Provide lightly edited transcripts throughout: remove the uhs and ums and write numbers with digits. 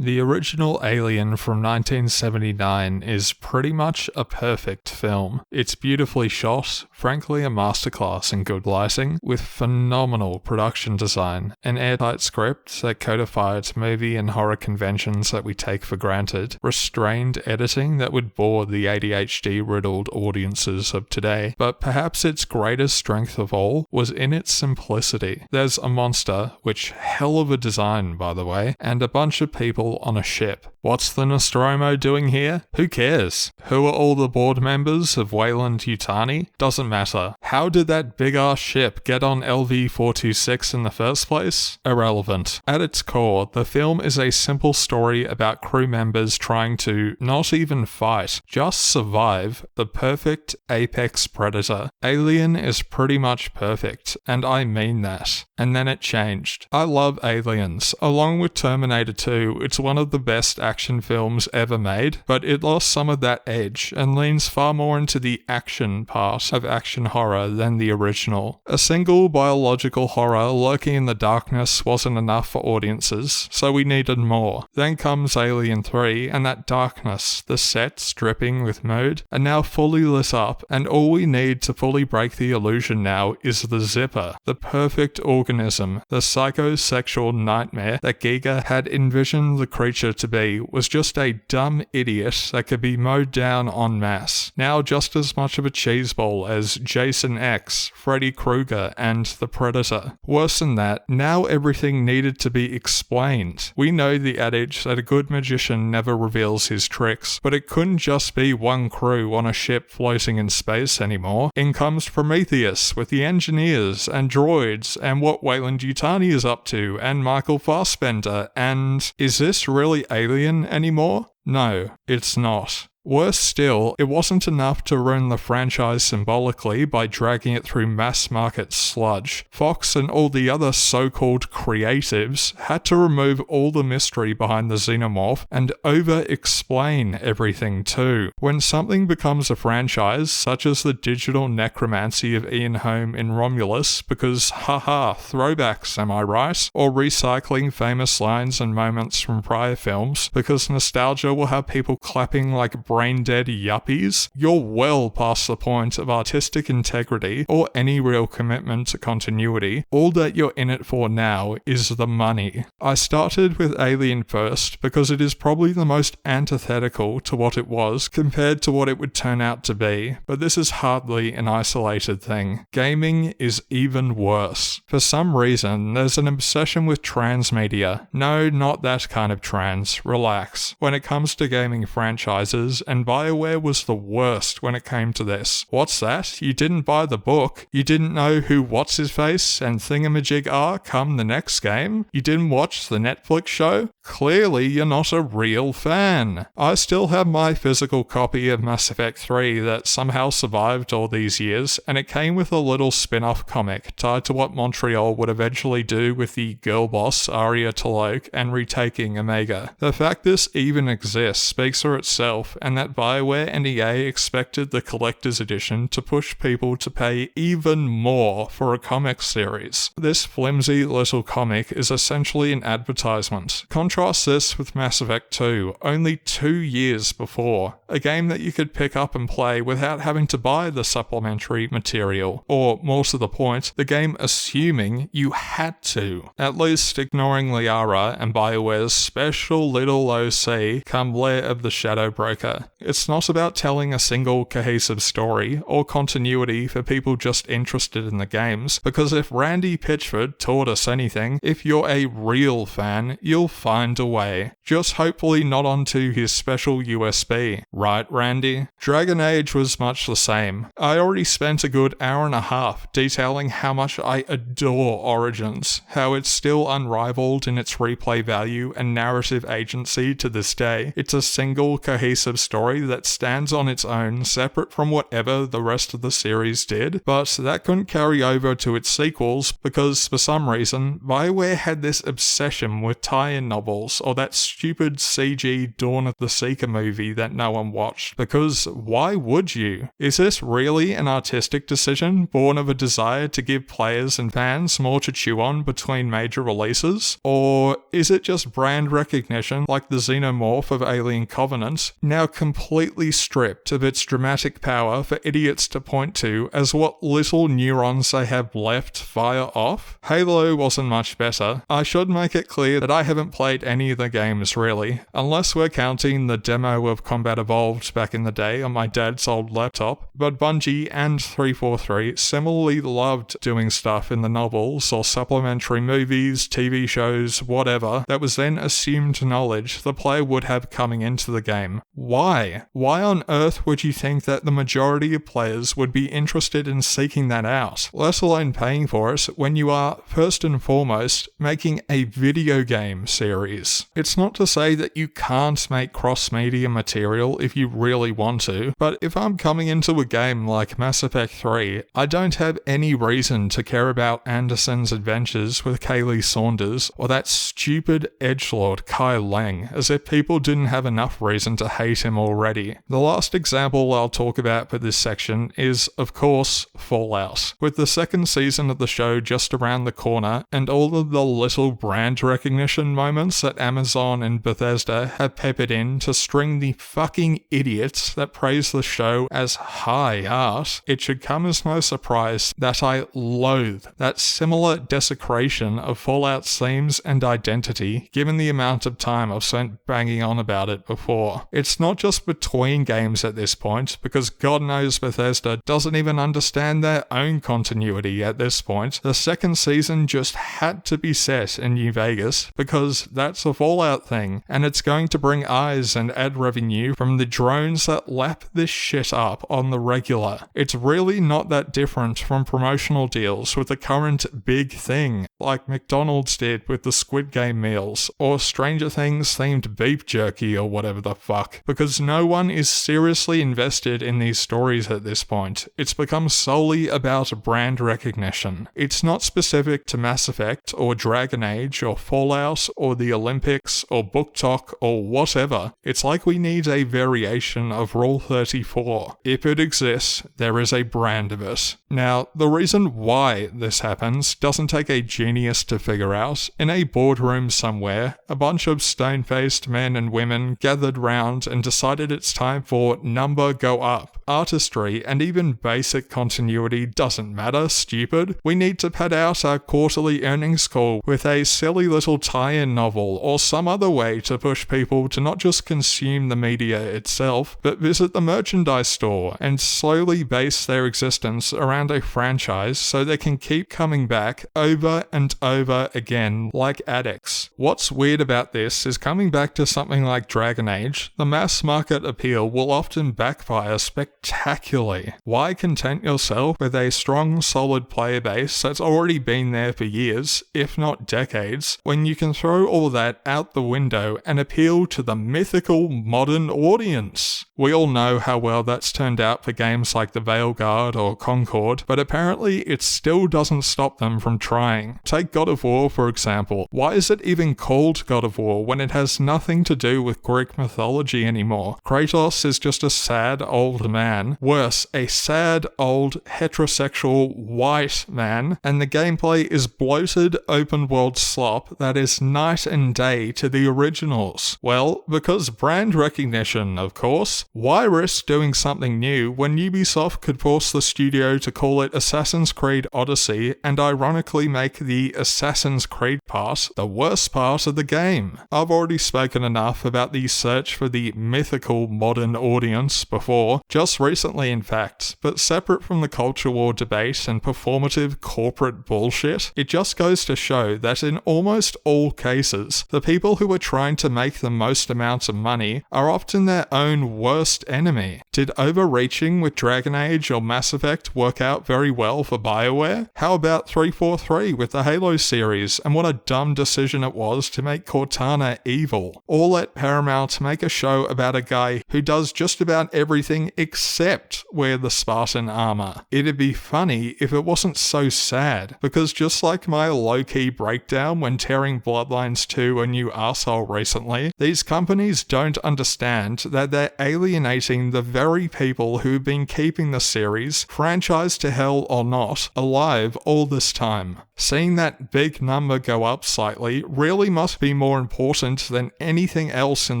The original Alien from 1979 is pretty much a perfect film. It's beautifully shot, frankly a masterclass in good lighting, with phenomenal production design, an airtight script that codified movie and horror conventions that we take for granted, restrained editing that would bore the ADHD-riddled audiences of today, but perhaps its greatest strength of all was in its simplicity. There's a monster, which hell of a design by the way, and a bunch of people on a ship. What's the Nostromo doing here? Who cares? Who are all the board members of Weyland-Yutani? Doesn't matter. How did that big-ass ship get on LV-426 in the first place? Irrelevant. At its core, the film is a simple story about crew members trying to not even fight, just survive the perfect apex predator. Alien is pretty much perfect, and I mean that. And then it changed. I love Aliens. Along with Terminator 2, it's one of the best action films ever made, but it lost some of that edge and leans far more into the action part of action horror than the original. A single biological horror lurking in the darkness wasn't enough for audiences, so we needed more. Then comes Alien 3, and that darkness, the sets dripping with mood, are now fully lit up, and all we need to fully break the illusion now is the zipper, the perfect organism, the psychosexual nightmare that Giga had envisioned the creature to be was just a dumb idiot that could be mowed down en masse. Now just as much of a cheeseball as Jason X, Freddy Krueger, and the Predator. Worse than that, now everything needed to be explained. We know the adage that a good magician never reveals his tricks, but it couldn't just be one crew on a ship floating in space anymore. In comes Prometheus with the engineers and droids and what Weyland-Yutani is up to and Michael Fassbender, and is this really Alien anymore? No, it's not. Worse still, it wasn't enough to ruin the franchise symbolically by dragging it through mass-market sludge. Fox and all the other so-called creatives had to remove all the mystery behind the xenomorph and over-explain everything too. When something becomes a franchise, such as the digital necromancy of Ian Holm in Romulus, because haha, throwbacks am I right? Or recycling famous lines and moments from prior films, because nostalgia will have people clapping like brain-dead yuppies, you're well past the point of artistic integrity or any real commitment to continuity. All that you're in it for now is the money. I started with Alien first because it is probably the most antithetical to what it was compared to what it would turn out to be, but this is hardly an isolated thing. Gaming is even worse. For some reason, there's an obsession with transmedia. No, not that kind of trans. Relax. When it comes to gaming franchises, and BioWare was the worst when it came to this. What's that? You didn't buy the book? You didn't know who What's-His-Face and Thingamajig are come the next game? You didn't watch the Netflix show? Clearly you're not a real fan. I still have my physical copy of Mass Effect 3 that somehow survived all these years, and it came with a little spin-off comic tied to what Montreal would eventually do with the girl boss Aria Taloke and retaking Omega. The fact this even exists speaks for itself, and that BioWare and EA expected the collector's edition to push people to pay even more for a comic series. This flimsy little comic is essentially an advertisement. Contrast this with Mass Effect 2, only 2 years before, a game that you could pick up and play without having to buy the supplementary material, or more to the point, the game assuming you had to, at least ignoring Liara and BioWare's special little OC come Lair of the Shadow Broker. It's not about telling a single cohesive story or continuity for people just interested in the games, because if Randy Pitchford taught us anything, if you're a real fan, you'll find a way. Just hopefully not onto his special USB. Right, Randy? Dragon Age was much the same. I already spent a good hour and a half detailing how much I adore Origins, how it's still unrivaled in its replay value and narrative agency to this day. It's a single cohesive story that stands on its own, separate from whatever the rest of the series did, but that couldn't carry over to its sequels because, for some reason, BioWare had this obsession with tie-in novels novels or that stupid CG Dawn of the Seeker movie that no one watched. Because why would you? Is this really an artistic decision born of a desire to give players and fans more to chew on between major releases? Or is it just brand recognition like the xenomorph of Alien Covenant, now completely stripped of its dramatic power for idiots to point to as what little neurons they have left fire off? Halo wasn't much better. I should make it clear that I haven't played any of the games really, unless we're counting the demo of Combat Evolved back in the day on my dad's old laptop, but Bungie and 343 similarly loved doing stuff in the novels or supplementary movies, TV shows, whatever, that was then assumed knowledge the player would have coming into the game. Why? Why on earth would you think that the majority of players would be interested in seeking that out, let alone paying for it, when you are, first and foremost, making a video game series? It's not to say that you can't make cross-media material if you really want to, but if I'm coming into a game like Mass Effect 3, I don't have any reason to care about Anderson's adventures with Kaylee Saunders or that stupid edgelord Kai Lang, as if people didn't have enough reason to hate him already. The last example I'll talk about for this section is, of course, Fallout. With the second season of the show just around the corner, and all of the little brand recognition moments that Amazon and Bethesda have peppered in to string the fucking idiots that praise the show as high art, it should come as no surprise that I loathe that similar desecration of Fallout's themes and identity, given the amount of time I've spent banging on about it before. It's not just between games at this point, because God knows Bethesda doesn't even understand their own continuity at this point. The second season just had to be set in New Vegas, because that's a Fallout thing, and it's going to bring eyes and ad revenue from the drones that lap this shit up on the regular. It's really not that different from promotional deals with the current big thing, like McDonald's did with the Squid Game meals, or Stranger Things themed beef jerky or whatever the fuck, because no one is seriously invested in these stories at this point. It's become solely about brand recognition. It's not specific to Mass Effect or Dragon Age or Fallout or the Olympics or Book Talk or whatever. It's like we need a variation of Rule 34. If it exists, there is a brand of it. Now, the reason why this happens doesn't take a genius to figure out. In a boardroom somewhere, a bunch of stone-faced men and women gathered round and decided it's time for number go up. Artistry and even basic continuity doesn't matter, stupid. We need to pad out our quarterly earnings call with a silly little tie-in novel or some other way to push people to not just consume the media itself, but visit the merchandise store and slowly base their existence around a franchise so they can keep coming back over and over again like addicts. What's weird about this is, coming back to something like Dragon Age, the mass market appeal will often backfire spectacularly. Why content yourself with a strong, solid player base that's already been there for years, if not decades, when you can throw all that out the window and appeal to the mythical modern audience? We all know how well that's turned out for games like the Veilguard or Concord, but apparently it still doesn't stop them from trying. Take God of War, for example. Why is it even called God of War when it has nothing to do with Greek mythology anymore? Kratos is just a sad old man. Worse, a sad old heterosexual white man, and the gameplay is bloated open world slop that is night and day to the originals. Well, because brand recognition, of course. Why risk doing something new when Ubisoft could force the studio to call it Assassin's Creed Odyssey and ironically make the Assassin's Creed part the worst part of the game? I've already spoken enough about the search for the mythical modern audience before, just recently in fact, but separate from the culture war debate and performative corporate bullshit, it just goes to show that in almost all cases, the people who are trying to make the most amount of money are often their own worst enemy. Did overreaching with Dragon Age or Mass Effect work out very well for BioWare? How about 343 with the Halo series, and what a dumb decision it was to make Cortana evil? Or let Paramount make a show about a guy who does just about everything except except wear the Spartan armor. It'd be funny if it wasn't so sad, because just like my low-key breakdown when tearing Bloodlines 2 a new arsehole recently, these companies don't understand that they're alienating the very people who've been keeping the series, franchise to hell or not, alive all this time. Seeing that big number go up slightly really must be more important than anything else in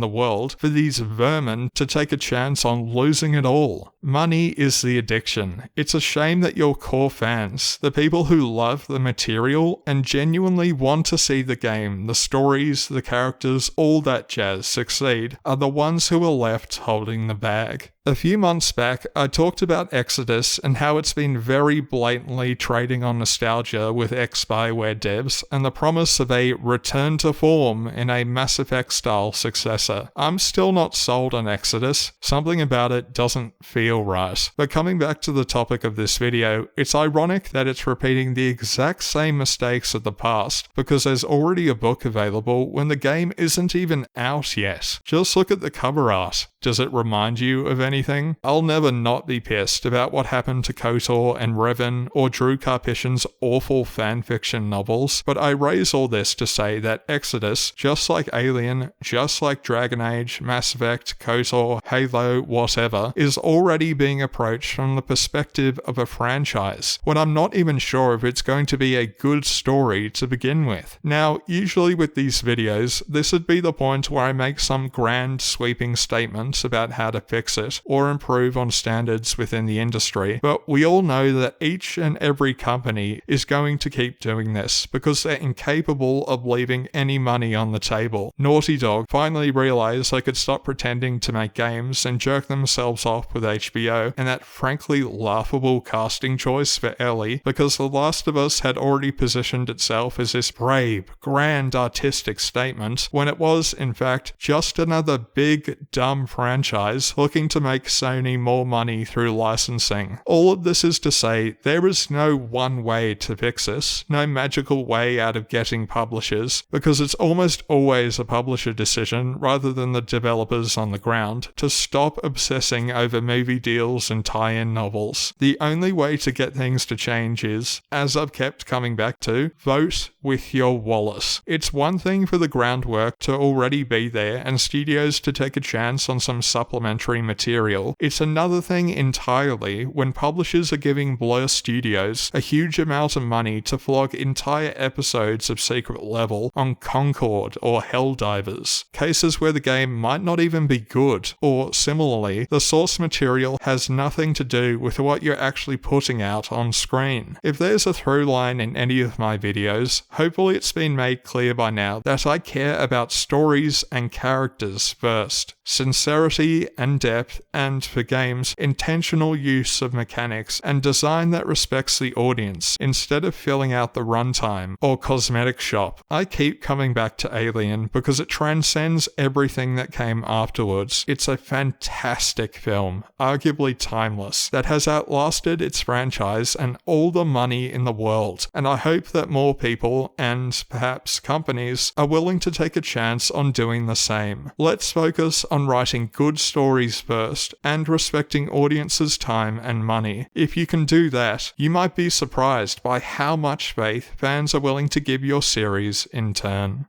the world for these vermin to take a chance on losing it all. Money is the addiction. It's a shame that your core fans, the people who love the material and genuinely want to see the game, the stories, the characters, all that jazz succeed, are the ones who are left holding the bag. A few months back, I talked about Exodus and how it's been very blatantly trading on nostalgia with ex-Bioware devs and the promise of a return to form in a Mass Effect-style successor. I'm still not sold on Exodus. Something about it doesn't feel right. But coming back to the topic of this video, it's ironic that it's repeating the exact same mistakes of the past because there's already a book available when the game isn't even out yet. Just look at the cover art. Does it remind you of anything? I'll never not be pissed about what happened to KOTOR and Revan or Drew Karpyshyn's awful fanfiction novels, but I raise all this to say that Exodus, just like Alien, just like Dragon Age, Mass Effect, KOTOR, Halo, whatever, is already being approached from the perspective of a franchise, when I'm not even sure if it's going to be a good story to begin with. Now, usually with these videos, this would be the point where I make some grand sweeping statement about how to fix it or improve on standards within the industry, but we all know that each and every company is going to keep doing this because they're incapable of leaving any money on the table. Naughty Dog finally realized they could stop pretending to make games and jerk themselves off with HBO and that frankly laughable casting choice for Ellie, because The Last of Us had already positioned itself as this brave, grand artistic statement when it was, in fact, just another big, dumb franchise looking to make Sony more money through licensing. All of this is to say, there is no one way to fix this, no magical way out of getting publishers, because it's almost always a publisher decision rather than the developers on the ground to stop obsessing over movie deals and tie-in novels. The only way to get things to change is, as I've kept coming back to, vote with your wallet. It's one thing for the groundwork to already be there and studios to take a chance on some supplementary material. It's another thing entirely when publishers are giving Blur Studios a huge amount of money to flog entire episodes of Secret Level on Concord or Helldivers, cases where the game might not even be good, or similarly, the source material has nothing to do with what you're actually putting out on screen. If there's a through line in any of my videos, hopefully it's been made clear by now that I care about stories and characters first, sincerity and depth, and for games, intentional use of mechanics and design that respects the audience instead of filling out the runtime or cosmetic shop. I keep coming back to Alien because it transcends everything that came afterwards. It's a fantastic film, arguably timeless, that has outlasted its franchise and all the money in the world, and I hope that more people, and perhaps companies, are willing to take a chance on doing the same. Let's focus on writing good stories first and respecting audiences' time and money. If you can do that, you might be surprised by how much faith fans are willing to give your series in turn.